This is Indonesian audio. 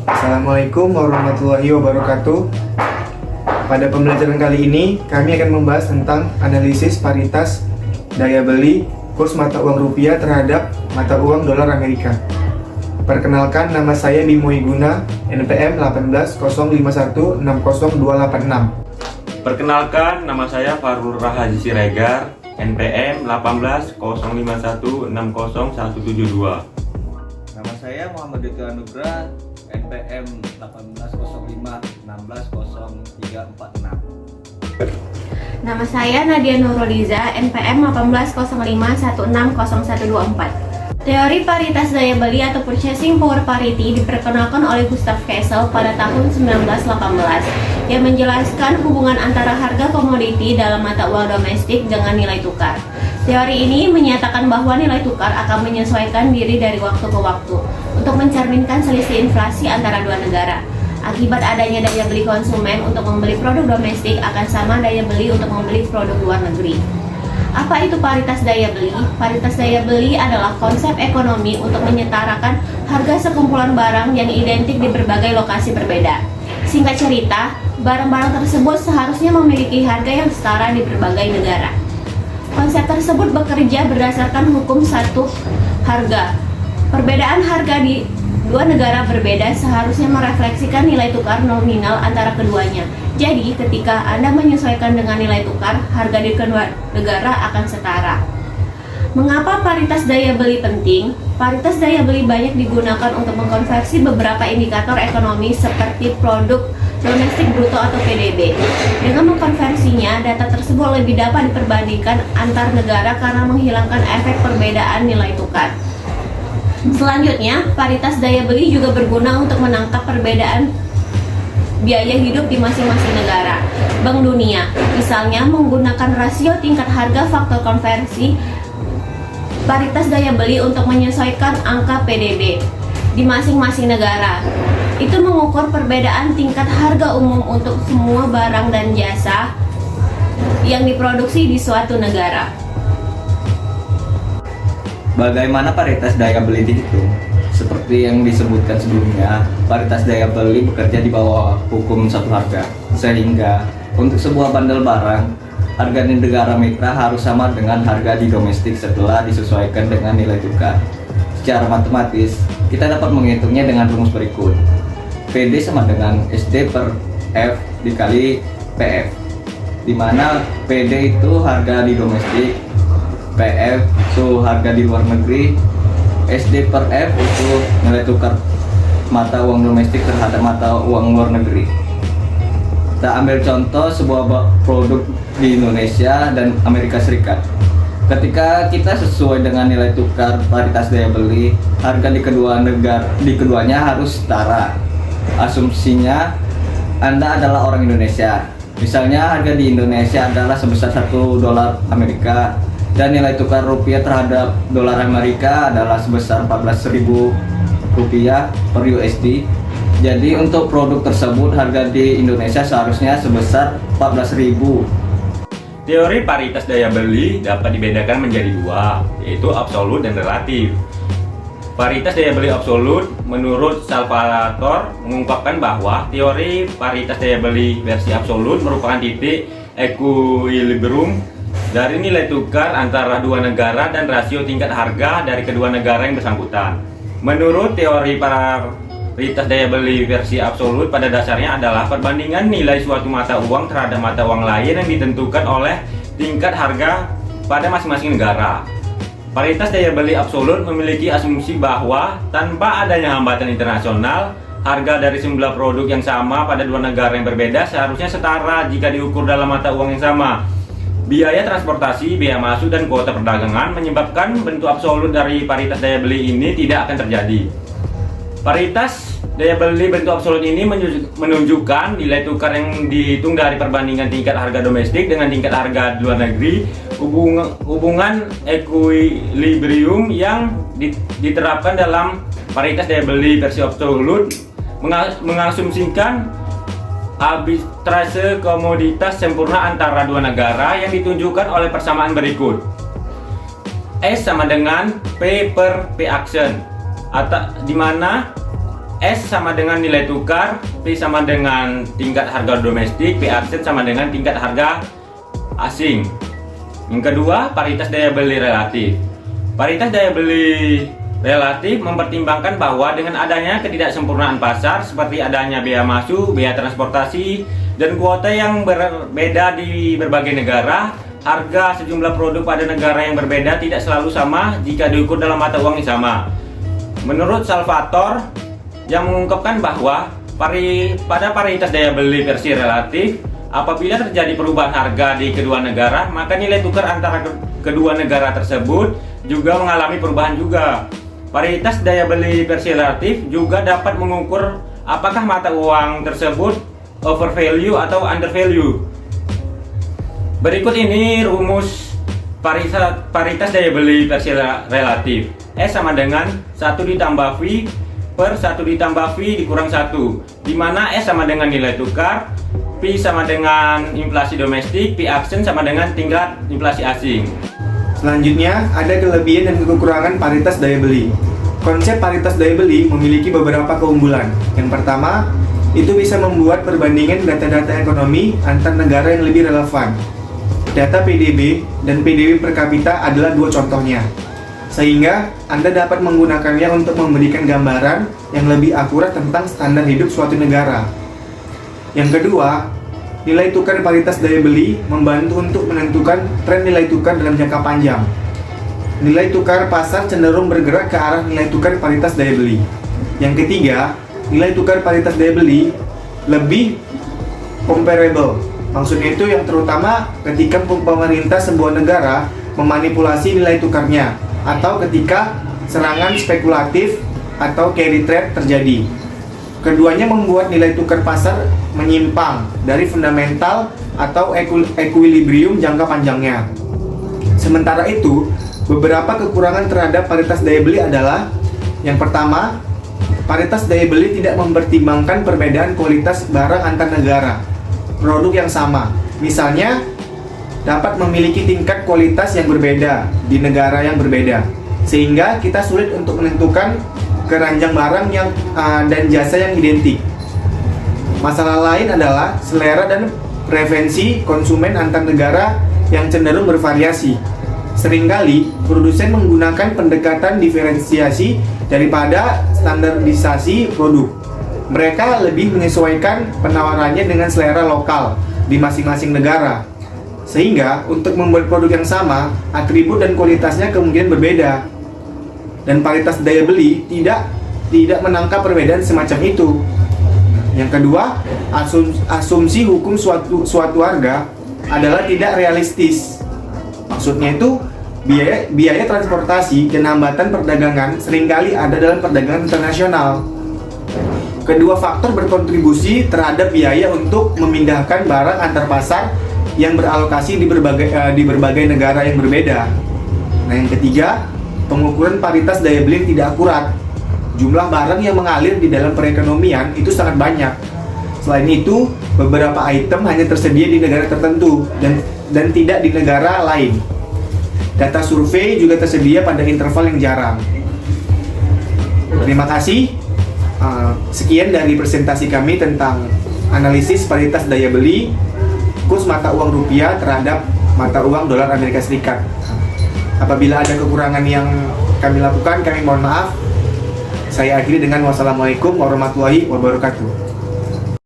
Assalamualaikum warahmatullahi wabarakatuh. Pada pembelajaran kali ini, kami akan membahas tentang analisis paritas daya beli kurs mata uang rupiah terhadap mata uang dolar Amerika. Perkenalkan, nama saya Bimo Iguna, NPM 18051600286. Perkenalkan, nama saya Farul Rahaji Siregar, NPM 18051600172. Nama saya Muhammad Dito Anugrah, NPM 18051600346. Nama saya Nadia Nuroliza, NPM 18051600124. Teori paritas daya beli atau purchasing power parity diperkenalkan oleh Gustav Kessel pada tahun 1918 yang menjelaskan hubungan antara harga komoditi dalam mata uang domestik dengan nilai tukar. Teori ini menyatakan bahwa nilai tukar akan menyesuaikan diri dari waktu ke waktu untuk mencerminkan selisih inflasi antara dua negara. Akibat adanya daya beli konsumen untuk membeli produk domestik akan sama daya beli untuk membeli produk luar negeri. Apa itu paritas daya beli? Paritas daya beli adalah konsep ekonomi untuk menyetarakan harga sekumpulan barang yang identik di berbagai lokasi berbeda. Singkat cerita, barang-barang tersebut seharusnya memiliki harga yang setara di berbagai negara. Konsep tersebut bekerja berdasarkan hukum satu harga. Perbedaan harga di dua negara berbeda seharusnya merefleksikan nilai tukar nominal antara keduanya. Jadi, ketika Anda menyesuaikan dengan nilai tukar, harga di kedua negara akan setara. Mengapa paritas daya beli penting? Paritas daya beli banyak digunakan untuk mengkonversi beberapa indikator ekonomi seperti produk domestik bruto atau PDB. Dengan mengkonversinya, data tersebut lebih dapat diperbandingkan antar negara karena menghilangkan efek perbedaan nilai tukar. Selanjutnya, paritas daya beli juga berguna untuk menangkap perbedaan biaya hidup di masing-masing negara. Bank Dunia, misalnya, menggunakan rasio tingkat harga faktor konversi paritas daya beli untuk menyesuaikan angka PDB di masing-masing negara. Itu mengukur perbedaan tingkat harga umum untuk semua barang dan jasa yang diproduksi di suatu negara. Bagaimana paritas daya beli dihitung? Seperti yang disebutkan sebelumnya, paritas daya beli bekerja di bawah hukum satu harga, sehingga untuk sebuah bandel barang, harga di negara mitra harus sama dengan harga di domestik setelah disesuaikan dengan nilai tukar. Secara matematis, kita dapat menghitungnya dengan rumus berikut. PD sama dengan SD per F dikali PF, di mana PD itu harga di domestik, PF itu harga di luar negeri, SD per F itu nilai tukar mata uang domestik terhadap mata uang luar negeri. Kita ambil contoh sebuah produk di Indonesia dan Amerika Serikat. Ketika kita sesuai dengan nilai tukar paritas daya beli, harga di keduanya harus setara. Asumsinya Anda adalah orang Indonesia. Misalnya harga di Indonesia adalah sebesar $1 Amerika dan nilai tukar rupiah terhadap dolar Amerika adalah sebesar 14.000 rupiah per USD. Jadi untuk produk tersebut harga di Indonesia seharusnya sebesar 14.000. Teori paritas daya beli dapat dibedakan menjadi dua, yaitu absolut dan relatif. Paritas daya beli absolut menurut Salvatore mengungkapkan bahwa teori paritas daya beli versi absolut merupakan titik equilibrium dari nilai tukar antara dua negara dan rasio tingkat harga dari kedua negara yang bersangkutan. Menurut teori paritas daya beli versi absolut, pada dasarnya adalah perbandingan nilai suatu mata uang terhadap mata uang lain yang ditentukan oleh tingkat harga pada masing-masing negara. Paritas daya beli absolut memiliki asumsi bahwa tanpa adanya hambatan internasional, harga dari sejumlah produk yang sama pada dua negara yang berbeda seharusnya setara jika diukur dalam mata uang yang sama. Biaya transportasi, biaya masuk, dan kuota perdagangan menyebabkan bentuk absolut dari paritas daya beli ini tidak akan terjadi. Paritas daya beli bentuk absolut ini menunjukkan nilai tukar yang dihitung dari perbandingan tingkat harga domestik dengan tingkat harga di luar negeri. Hubungan equilibrium yang diterapkan dalam paritas daya beli versi absolut mengasumsikan arbitrase komoditas sempurna antara dua negara yang ditunjukkan oleh persamaan berikut. S sama dengan P per P action, atau di mana S sama dengan nilai tukar, P sama dengan tingkat harga domestik, P aksen sama dengan tingkat harga asing. Yang kedua, paritas daya beli relatif. Paritas daya beli relatif mempertimbangkan bahwa dengan adanya ketidaksempurnaan pasar seperti adanya biaya masuk, biaya transportasi, dan kuota yang berbeda di berbagai negara, harga sejumlah produk pada negara yang berbeda tidak selalu sama jika diukur dalam mata uang yang sama. Menurut Salvatore, yang mengungkapkan bahwa pada paritas daya beli versi relatif, apabila terjadi perubahan harga di kedua negara, maka nilai tukar antara kedua negara tersebut juga mengalami perubahan juga. Paritas daya beli versi relatif juga dapat mengukur apakah mata uang tersebut overvalue atau undervalue. Berikut ini rumus paritas daya beli versi relatif. S sama dengan 1 ditambah V per 1 ditambah V dikurang 1, di mana S sama dengan nilai tukar, P sama dengan inflasi domestik, P aksen sama dengan tingkat inflasi asing. Selanjutnya, ada kelebihan dan kekurangan paritas daya beli. Konsep paritas daya beli memiliki beberapa keunggulan. Yang pertama, itu bisa membuat perbandingan data-data ekonomi antar negara yang lebih relevan. Data PDB dan PDB per kapita adalah dua contohnya. Sehingga Anda dapat menggunakannya untuk memberikan gambaran yang lebih akurat tentang standar hidup suatu negara. Yang kedua, nilai tukar paritas daya beli membantu untuk menentukan tren nilai tukar dalam jangka panjang. Nilai tukar pasar cenderung bergerak ke arah nilai tukar paritas daya beli. Yang ketiga, nilai tukar paritas daya beli lebih comparable. Maksudnya itu yang terutama ketika pemerintah sebuah negara memanipulasi nilai tukarnya, atau ketika serangan spekulatif atau carry trade terjadi. Keduanya membuat nilai tukar pasar menyimpang dari fundamental atau equilibrium jangka panjangnya. Sementara itu, beberapa kekurangan terhadap paritas daya beli adalah: yang pertama, paritas daya beli tidak mempertimbangkan perbedaan kualitas barang antar negara. Produk yang sama, misalnya, dapat memiliki tingkat kualitas yang berbeda di negara yang berbeda, sehingga kita sulit untuk menentukan keranjang barang dan jasa yang identik. Masalah lain adalah selera dan preferensi konsumen antar negara yang cenderung bervariasi. Seringkali produsen menggunakan pendekatan diferensiasi daripada standarisasi produk. Mereka lebih menyesuaikan penawarannya dengan selera lokal di masing-masing negara. Sehingga untuk membuat produk yang sama, atribut dan kualitasnya kemungkinan berbeda. Dan paritas daya beli tidak menangkap perbedaan semacam itu. Yang kedua, asumsi hukum suatu harga adalah tidak realistis. Maksudnya itu, biaya transportasi dan hambatan perdagangan seringkali ada dalam perdagangan internasional. Kedua faktor berkontribusi terhadap biaya untuk memindahkan barang antar pasar yang beralokasi di berbagai negara yang berbeda. Nah, yang ketiga, pengukuran paritas daya beli tidak akurat. Jumlah barang yang mengalir di dalam perekonomian itu sangat banyak. Selain itu, beberapa item hanya tersedia di negara tertentu dan tidak di negara lain. Data survei juga tersedia pada interval yang jarang. Terima kasih. Sekian dari presentasi kami tentang analisis paritas daya beli kurs mata uang rupiah terhadap mata uang dolar Amerika Serikat. Apabila ada kekurangan yang kami lakukan, kami mohon maaf. Saya akhiri dengan wassalamualaikum warahmatullahi wabarakatuh.